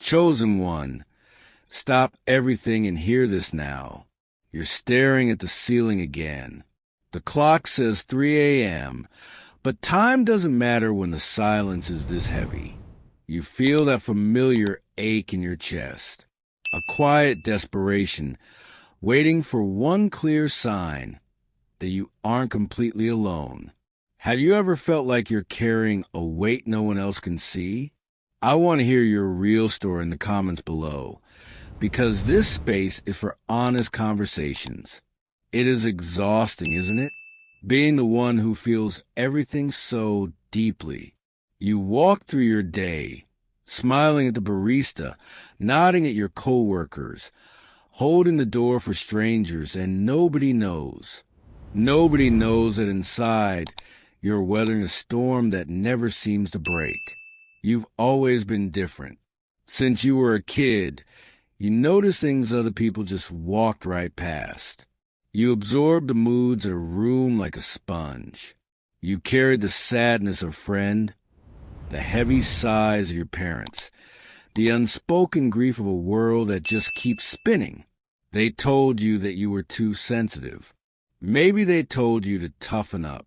Chosen one, stop everything and hear this now. You're staring at the ceiling again. The clock says 3 a.m., but time doesn't matter when the silence is this heavy. You feel that familiar ache in your chest, a quiet desperation, waiting for one clear sign that you aren't completely alone. Have you ever felt like you're carrying a weight no one else can see? I want to hear your real story in the comments below, because this space is for honest conversations. It is exhausting, isn't it? Being the one who feels everything so deeply. You walk through your day, smiling at the barista, nodding at your coworkers, holding the door for strangers, and nobody knows. Nobody knows that inside you're weathering a storm that never seems to break. You've always been different. Since you were a kid, you noticed things other people just walked right past. You absorbed the moods of a room like a sponge. You carried the sadness of a friend, the heavy sighs of your parents, the unspoken grief of a world that just keeps spinning. They told you that you were too sensitive. Maybe they told you to toughen up.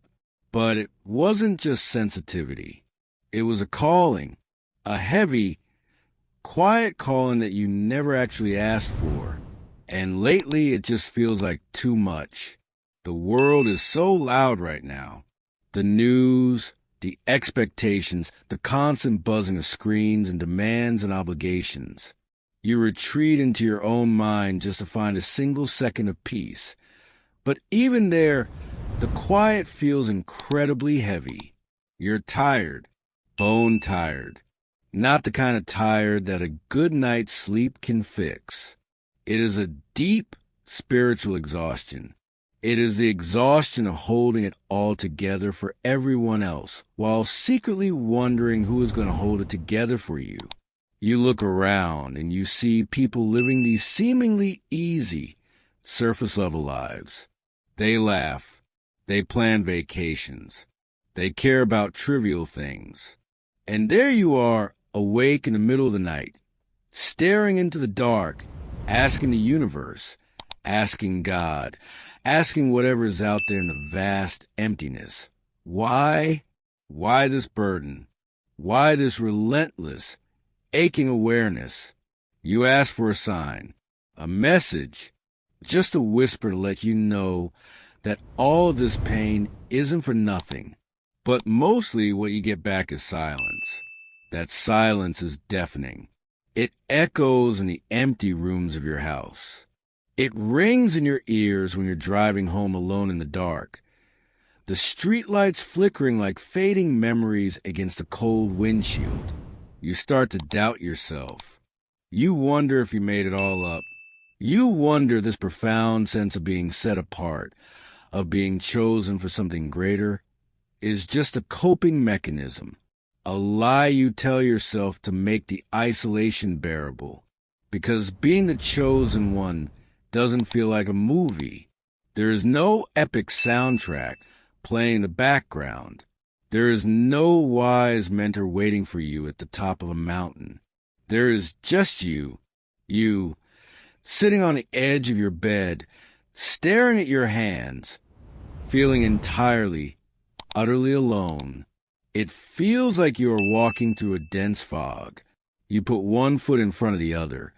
But it wasn't just sensitivity. It was a calling, a heavy, quiet calling that you never actually asked for. And lately, it just feels like too much. The world is so loud right now. The news, the expectations, the constant buzzing of screens and demands and obligations. You retreat into your own mind just to find a single second of peace. But even there, the quiet feels incredibly heavy. You're tired, bone tired. Not the kind of tired that a good night's sleep can fix. It is a deep spiritual exhaustion. It is the exhaustion of holding it all together for everyone else, while secretly wondering who is going to hold it together for you. You look around and you see people living these seemingly easy, surface-level lives. They laugh. They plan vacations. They care about trivial things. And there you are, awake in the middle of the night, staring into the dark, asking the universe, asking God, asking whatever is out there in the vast emptiness. Why? Why this burden? Why this relentless, aching awareness? You ask for a sign, a message, just a whisper to let you know that all this pain isn't for nothing. But mostly what you get back is silence. That silence is deafening. It echoes in the empty rooms of your house. It rings in your ears when you're driving home alone in the dark. The streetlights flickering like fading memories against a cold windshield. You start to doubt yourself. You wonder if you made it all up. You wonder this profound sense of being set apart, of being chosen for something greater, is just a coping mechanism, a lie you tell yourself to make the isolation bearable. Because being the chosen one doesn't feel like a movie. There is no epic soundtrack playing in the background. There is no wise mentor waiting for you at the top of a mountain. There is just you, sitting on the edge of your bed, staring at your hands, feeling entirely, utterly alone. It feels like you are walking through a dense fog. You put one foot in front of the other,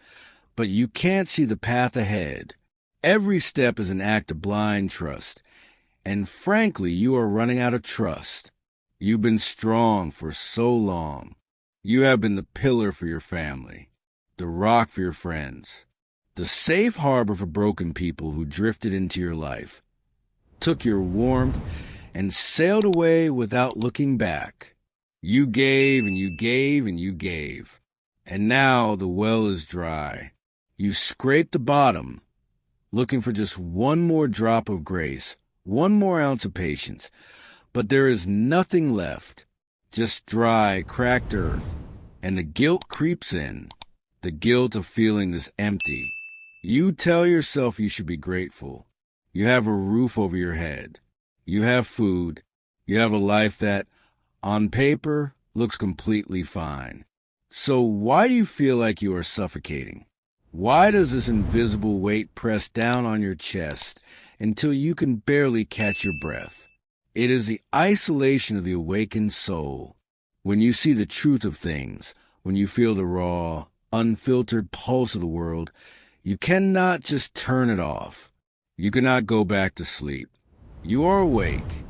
but you can't see the path ahead. Every step is an act of blind trust, and frankly, you are running out of trust. You've been strong for so long. You have been the pillar for your family, the rock for your friends, the safe harbor for broken people who drifted into your life, took your warmth, and sailed away without looking back. You gave and you gave and you gave, and now the well is dry. You scrape the bottom, looking for just one more drop of grace, one more ounce of patience, but there is nothing left, just dry, cracked earth, and the guilt creeps in, the guilt of feeling this empty. You tell yourself you should be grateful. You have a roof over your head. You have food. You have a life that, on paper, looks completely fine. So why do you feel like you are suffocating? Why does this invisible weight press down on your chest until you can barely catch your breath? It is the isolation of the awakened soul. When you see the truth of things, when you feel the raw, unfiltered pulse of the world, you cannot just turn it off. You cannot go back to sleep. You are awake,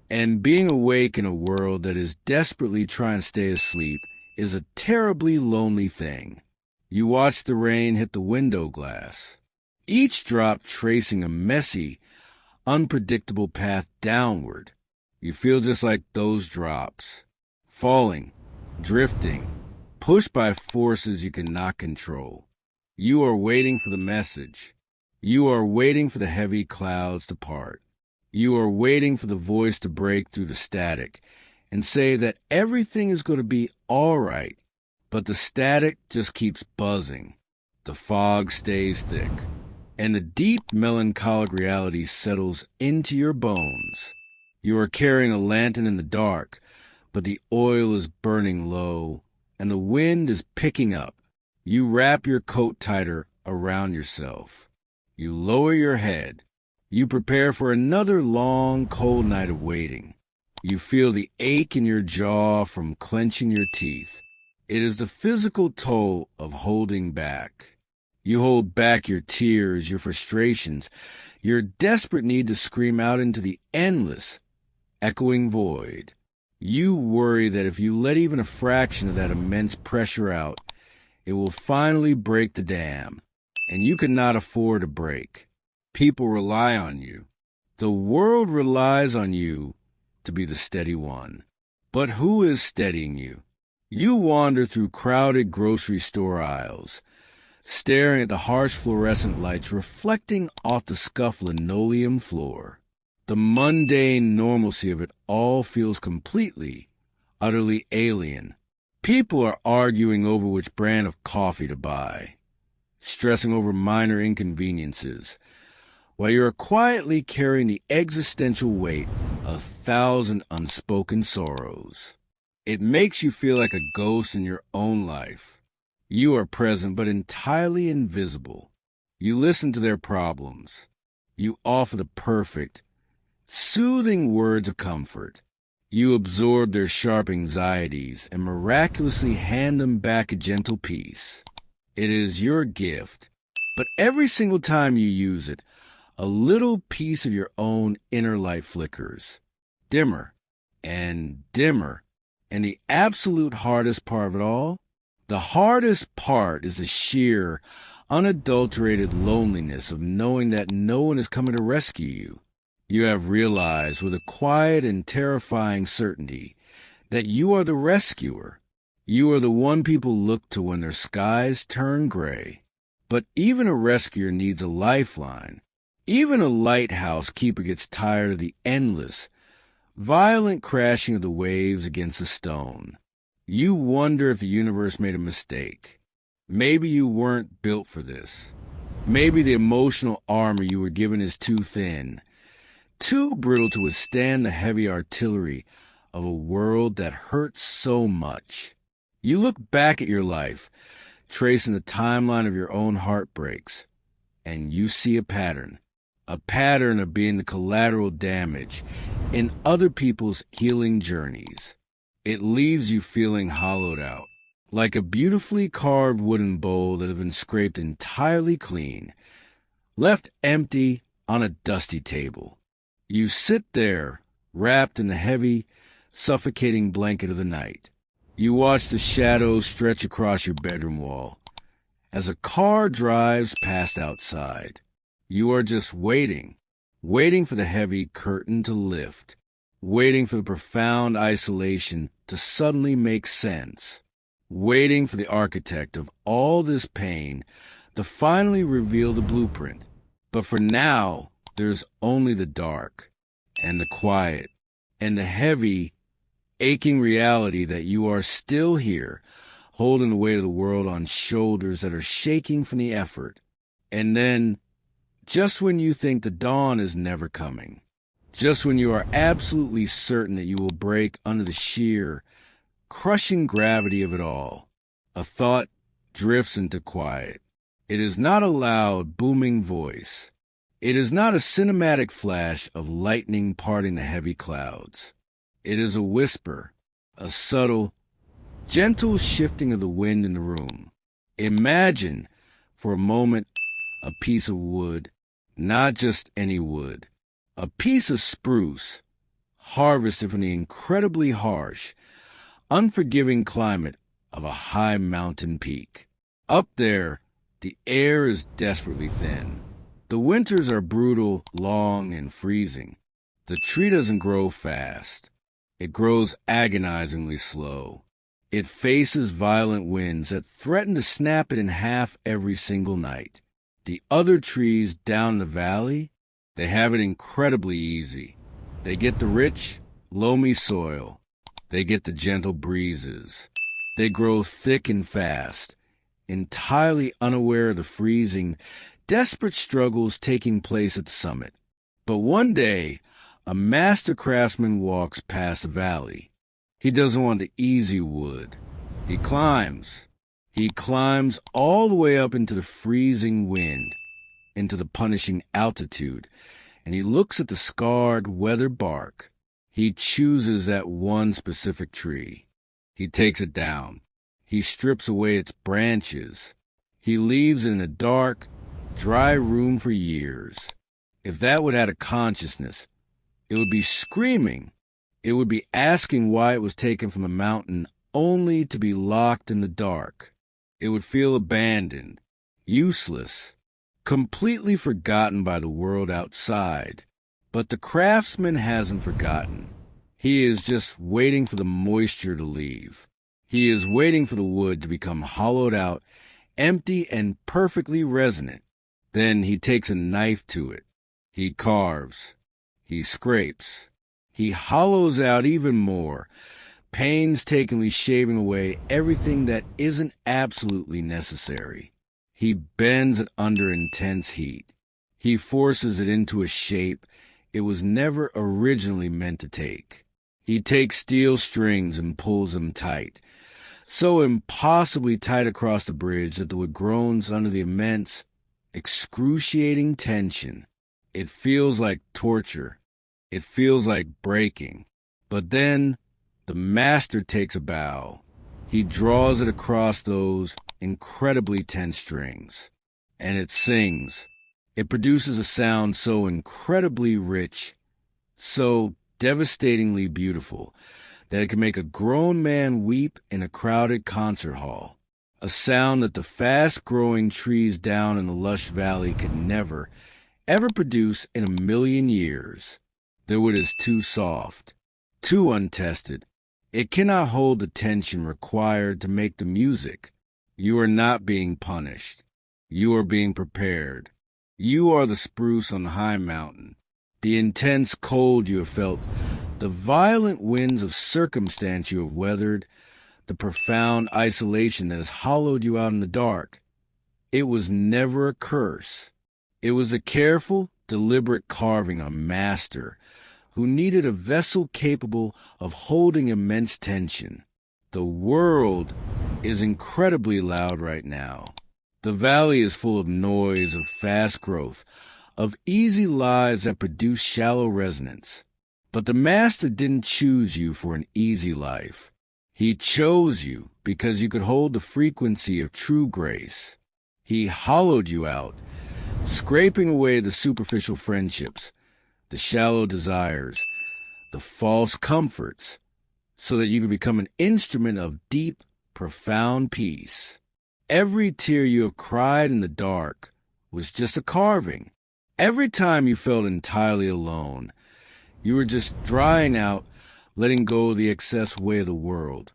and being awake in a world that is desperately trying to stay asleep is a terribly lonely thing. You watch the rain hit the window glass, each drop tracing a messy, unpredictable path downward. You feel just like those drops, falling, drifting, pushed by forces you cannot control. You are waiting for the message. You are waiting for the heavy clouds to part. You are waiting for the voice to break through the static and say that everything is going to be all right. But the static just keeps buzzing. The fog stays thick, and the deep melancholic reality settles into your bones. You are carrying a lantern in the dark, but the oil is burning low, and the wind is picking up. You wrap your coat tighter around yourself. You lower your head. You prepare for another long, cold night of waiting. You feel the ache in your jaw from clenching your teeth. It is the physical toll of holding back. You hold back your tears, your frustrations, your desperate need to scream out into the endless, echoing void. You worry that if you let even a fraction of that immense pressure out, it will finally break the dam, and you cannot afford a break. People rely on you. The world relies on you to be the steady one. But who is steadying you? You wander through crowded grocery store aisles, staring at the harsh fluorescent lights reflecting off the scuffed linoleum floor. The mundane normalcy of it all feels completely, utterly alien. People are arguing over which brand of coffee to buy, stressing over minor inconveniences, while you are quietly carrying the existential weight of 1,000 unspoken sorrows. It makes you feel like a ghost in your own life. You are present but entirely invisible. You listen to their problems. You offer the perfect, soothing words of comfort. You absorb their sharp anxieties and miraculously hand them back a gentle peace. It is your gift, but every single time you use it, a little piece of your own inner light flickers, dimmer and dimmer. And the absolute hardest part of it all? The hardest part is the sheer, unadulterated loneliness of knowing that no one is coming to rescue you. You have realized with a quiet and terrifying certainty that you are the rescuer. You are the one people look to when their skies turn gray. But even a rescuer needs a lifeline. Even a lighthouse keeper gets tired of the endless, violent crashing of the waves against the stone. You wonder if the universe made a mistake. Maybe you weren't built for this. Maybe the emotional armor you were given is too thin, too brittle to withstand the heavy artillery of a world that hurts so much. You look back at your life, tracing the timeline of your own heartbreaks, and you see a pattern of being the collateral damage in other people's healing journeys. It leaves you feeling hollowed out, like a beautifully carved wooden bowl that has been scraped entirely clean, left empty on a dusty table. You sit there, wrapped in the heavy, suffocating blanket of the night. You watch the shadows stretch across your bedroom wall as a car drives past outside. You are just waiting for the heavy curtain to lift, waiting for the profound isolation to suddenly make sense, waiting for the architect of all this pain to finally reveal the blueprint. But for now, there's only the dark and the quiet and the heavy, aching reality that you are still here, holding the weight of the world on shoulders that are shaking from the effort. And then, just when you think the dawn is never coming, just when you are absolutely certain that you will break under the sheer, crushing gravity of it all, A thought drifts into quiet. It is not a loud, booming voice. It is not a cinematic flash of lightning parting the heavy clouds. It is a whisper, a subtle, gentle shifting of the wind in the room. Imagine, for a moment, a piece of wood, not just any wood, a piece of spruce, harvested from the incredibly harsh, unforgiving climate of a high mountain peak. Up there, the air is desperately thin. The winters are brutal, long, and freezing. The tree doesn't grow fast. It grows agonizingly slow. It faces violent winds that threaten to snap it in half every single night. The other trees down the valley, they have it incredibly easy. They get the rich, loamy soil. They get the gentle breezes. They grow thick and fast, entirely unaware of the freezing, desperate struggles taking place at the summit. But one day, a master craftsman walks past the valley. He doesn't want the easy wood. He climbs. He climbs all the way up into the freezing wind, into the punishing altitude, and he looks at the scarred, weathered bark. He chooses that one specific tree. He takes it down. He strips away its branches. He leaves it in a dark, dry room for years. If that would have a consciousness, it would be screaming. It would be asking why it was taken from the mountain only to be locked in the dark. It would feel abandoned, useless, completely forgotten by the world outside. But the craftsman hasn't forgotten. He is just waiting for the moisture to leave. He is waiting for the wood to become hollowed out, empty and perfectly resonant. Then he takes a knife to it. He carves. He scrapes. He hollows out even more, painstakingly shaving away everything that isn't absolutely necessary. He bends it under intense heat. He forces it into a shape it was never originally meant to take. He takes steel strings and pulls them tight, so impossibly tight across the bridge that the wood groans under the immense, excruciating tension. It feels like torture. It feels like breaking. But then the master takes a bow. He draws it across those incredibly tense strings, and it sings. It produces a sound so incredibly rich, so devastatingly beautiful, that it can make a grown man weep in a crowded concert hall. A sound that the fast-growing trees down in the lush valley could never, ever produce in a million years. The wood is too soft, too untested. It cannot hold the tension required to make the music. You are not being punished. You are being prepared. You are the spruce on the high mountain, the intense cold you have felt, the violent winds of circumstance you have weathered, the profound isolation that has hollowed you out in the dark. It was never a curse. It was a careful, deliberate carving of a master who needed a vessel capable of holding immense tension. The world is incredibly loud right now. The valley is full of noise, of fast growth, of easy lives that produce shallow resonance. But the master didn't choose you for an easy life. He chose you because you could hold the frequency of true grace. He hollowed you out, scraping away the superficial friendships, the shallow desires, the false comforts, so that you could become an instrument of deep, profound peace. Every tear you have cried in the dark was just a carving. Every time you felt entirely alone, you were just drying out, letting go of the excess weight of the world,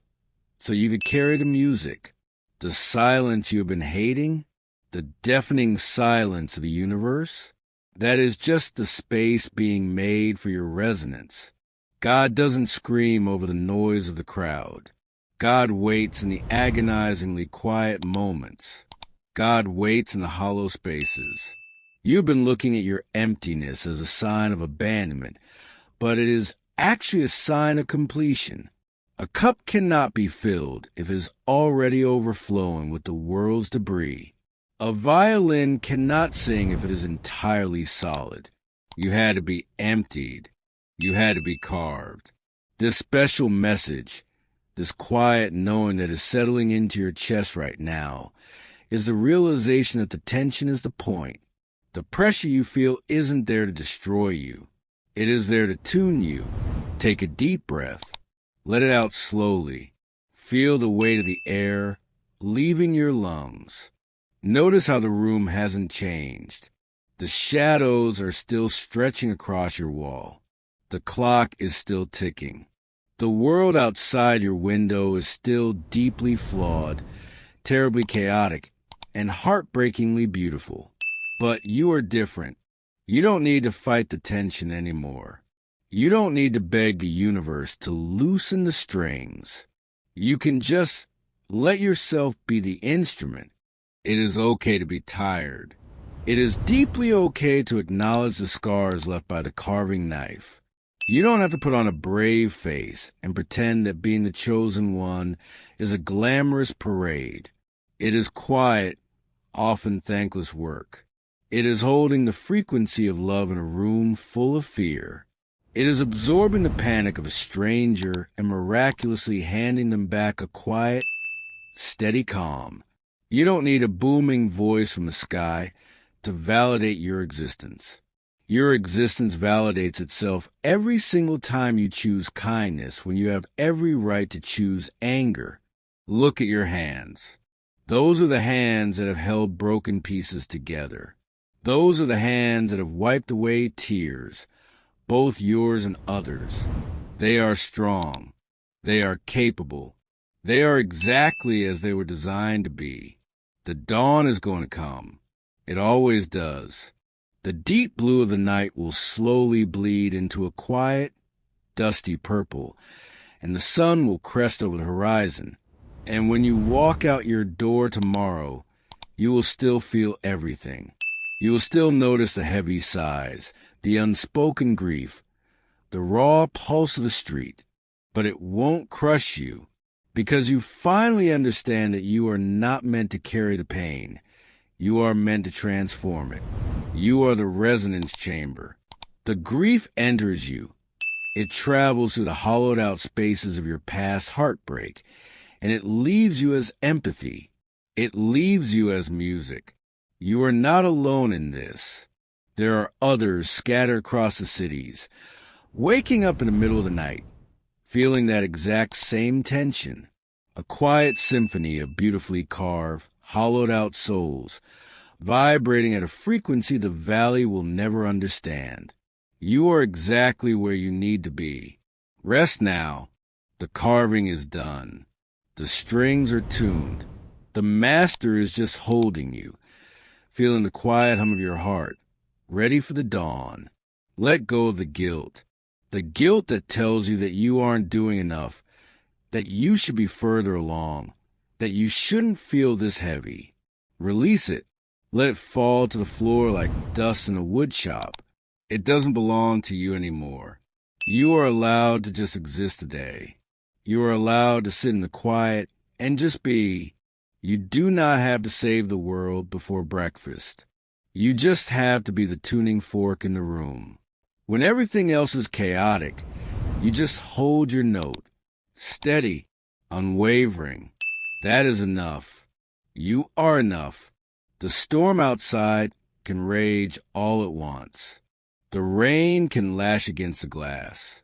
so you could carry the music, the silence you have been hating, the deafening silence of the universe. That is just the space being made for your resonance. God doesn't scream over the noise of the crowd. God waits in the agonizingly quiet moments. God waits in the hollow spaces. You've been looking at your emptiness as a sign of abandonment, but it is actually a sign of completion, A cup cannot be filled if it is already overflowing with the world's debris. A violin cannot sing if it is entirely solid. You had to be emptied. You had to be carved. This special message, this quiet knowing that is settling into your chest right now, is the realization that the tension is the point. The pressure you feel isn't there to destroy you. It is there to tune you. Take a deep breath. Let it out slowly. Feel the weight of the air leaving your lungs. Notice how the room hasn't changed. The shadows are still stretching across your wall. The clock is still ticking. The world outside your window is still deeply flawed, terribly chaotic, and heartbreakingly beautiful. But you are different. You don't need to fight the tension anymore. You don't need to beg the universe to loosen the strings. You can just let yourself be the instrument. It is okay to be tired. It is deeply okay to acknowledge the scars left by the carving knife. You don't have to put on a brave face and pretend that being the chosen one is a glamorous parade. It is quiet, often thankless work. It is holding the frequency of love in a room full of fear. It is absorbing the panic of a stranger and miraculously handing them back a quiet, steady calm. You don't need a booming voice from the sky to validate your existence. Your existence validates itself every single time you choose kindness when you have every right to choose anger. Look at your hands. Those are the hands that have held broken pieces together. Those are the hands that have wiped away tears, both yours and others. They are strong. They are capable. They are exactly as they were designed to be. The dawn is going to come. It always does. The deep blue of the night will slowly bleed into a quiet, dusty purple, and the sun will crest over the horizon. And when you walk out your door tomorrow, you will still feel everything. You will still notice the heavy sighs, the unspoken grief, the raw pulse of the street. But it won't crush you, because you finally understand that you are not meant to carry the pain. You are meant to transform it. You are the resonance chamber. The grief enters you. It travels through the hollowed-out spaces of your past heartbreak, and it leaves you as empathy. It leaves you as music. You are not alone in this. There are others scattered across the cities, waking up in the middle of the night, feeling that exact same tension. A quiet symphony of beautifully carved, hollowed-out souls, vibrating at a frequency the valley will never understand. You are exactly where you need to be. Rest now. The carving is done. The strings are tuned. The master is just holding you, feeling the quiet hum of your heart, ready for the dawn. Let go of the guilt that tells you that you aren't doing enough, that you should be further along, that you shouldn't feel this heavy. Release it. Let it fall to the floor like dust in a wood shop. It doesn't belong to you anymore. You are allowed to just exist today. You are allowed to sit in the quiet and just be. You do not have to save the world before breakfast. You just have to be the tuning fork in the room. When everything else is chaotic, you just hold your note. Steady, unwavering. That is enough. You are enough. The storm outside can rage all at once. The rain can lash against the glass.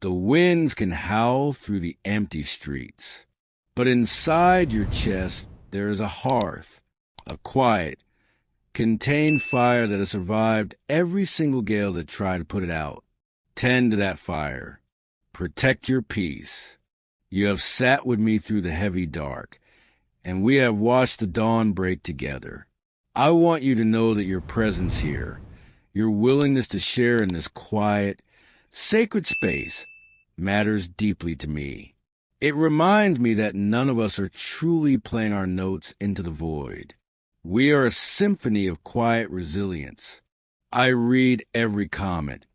The winds can howl through the empty streets. But inside your chest, there is a hearth, a quiet, contained fire that has survived every single gale that tried to put it out. Tend to that fire. Protect your peace. You have sat with me through the heavy dark, and we have watched the dawn break together. I want you to know that your presence here, your willingness to share in this quiet, sacred space, matters deeply to me. It reminds me that none of us are truly playing our notes into the void. We are a symphony of quiet resilience. I read every comment.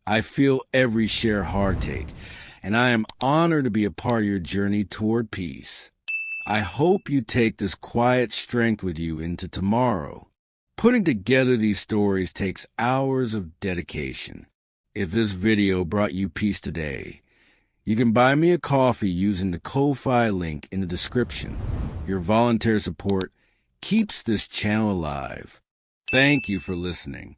I feel every shared heartache, and I am honored to be a part of your journey toward peace. I hope you take this quiet strength with you into tomorrow. Putting together these stories takes hours of dedication. If this video brought you peace today, you can buy me a coffee using the Ko-Fi link in the description. Your voluntary support keeps this channel alive. Thank you for listening.